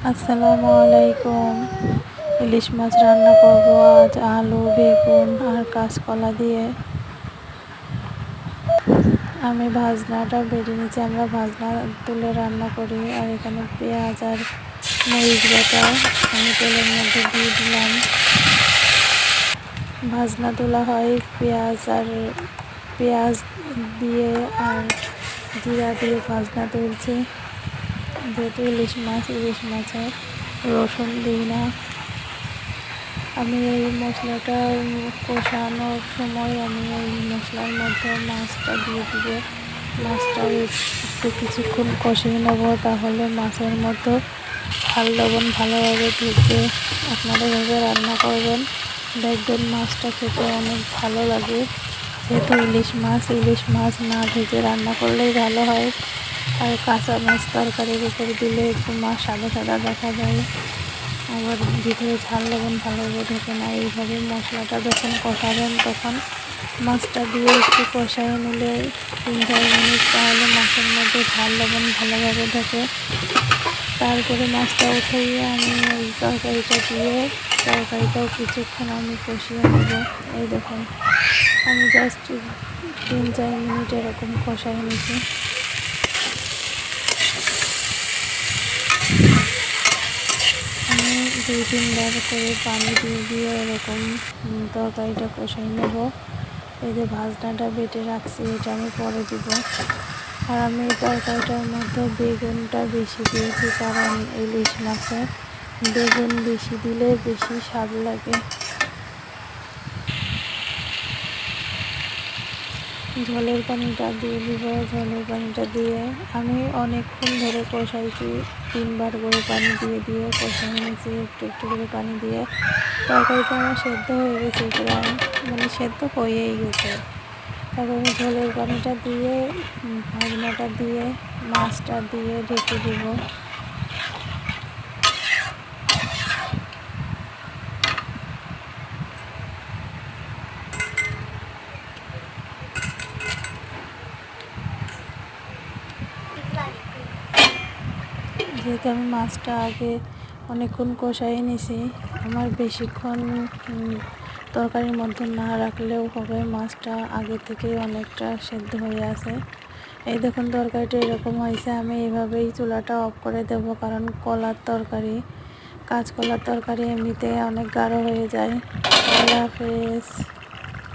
আসসালামু আলাইকুম। ইলিশ মাছ রান্না করব আজ আলু বেগুন আর কাঁচকলা দিয়ে। আমি ভাজনাটা বেটে নিচ্ছি, আমরা ভাজনা তুলে রান্না করি। আর এখানে পেঁয়াজ আর মরিচ বাটা আমি তেলের মধ্যে দিয়ে দিলাম। ভাজনা তোলা হয় পেঁয়াজ দিয়ে আর জিরা দিয়ে ভাজনা তুলছি। যেহেতু ইলিশ মাছে রসুন দিই না। আমি এই মশলাটা কষানোর সময় আমি এই মশলার মধ্যে মাছটা দিয়ে দিব। মাছটা একটু কিছুক্ষণ কষিয়ে নেব, তাহলে মাছের মধ্যে ঝাল লবণ ভালোভাবে ঢুকবে। আপনারা এভাবে রান্না করবেন, দেখবেন মাছটা খেতে অনেক ভালো লাগে। যেহেতু ইলিশ মাছ না ভেজে রান্না করলেই ভালো হয়। আর কাঁচা মাছ তরকারির উপর দিলে একটু মাছ সাদা সাদা দেখা যায়, আবার ভিতরে ঝাল লবণ ভালোভাবে ঢোকে না। এইভাবে মশলাটা যখন কষাবেন তখন মাছটা দিয়ে একটু কষায় নিলে 3-4 মিনিট, তাহলে মাছের মধ্যে ঝাল লবণ ভালোভাবে ঢোকে। তারপরে মাছটা উঠিয়ে আমি ওই তরকারিটাও কিছুক্ষণ আমি কষিয়ে নেব। এই দেখুন, আমি জাস্ট 3-4 মিনিট এরকম কষাই নিয়েছি। আমি 2-3 বার করে পানি দিয়ে এরকম তরকারিটা কষাই নেব। এই যে ভাজনাটা বেটে রাখছি, এটা আমি পরে দিব। আর আমি এই তরকারিটার মধ্যে বেগুনটা বেশি দিয়েছি, কারণ ইলিশ মাছে বেগুন বেশি দিলে বেশি স্বাদ লাগে। ঝোলের পানিটা দিয়ে দিব। ঝোলের পানিটা দিয়ে আমি অনেকক্ষণ ধরে কষাইছি, 3 বার করে পানি দিয়ে কষাই নিয়েছি। একটু একটু করে পানি দিয়ে তরকারিটা আমার সেদ্ধ হয়ে গেছে, প্রায় মানে সেদ্ধ হয়েই গেছে। তারপর আমি ঝোলের পানিটা দিয়ে ভাজনাটা দিয়ে মাছটা দিয়ে ঢেকে দেব। যেহেতু আমি মাছটা আগে অনেকক্ষণ কষাই নিছি, আমার বেশিক্ষণ তরকারির মধ্যে না রাখলেও হবে। মাছটা আগে থেকেই অনেকটা সেদ্ধ হয়ে আছে। এই দেখুন তরকারিটা এরকম হয়েছে। আমি এইভাবেই চুলাটা অফ করে দেব, কারণ কাঁচকলার তরকারি এমনিতে অনেক গাঢ় হয়ে যায়। আল্লাহ হাফেজ।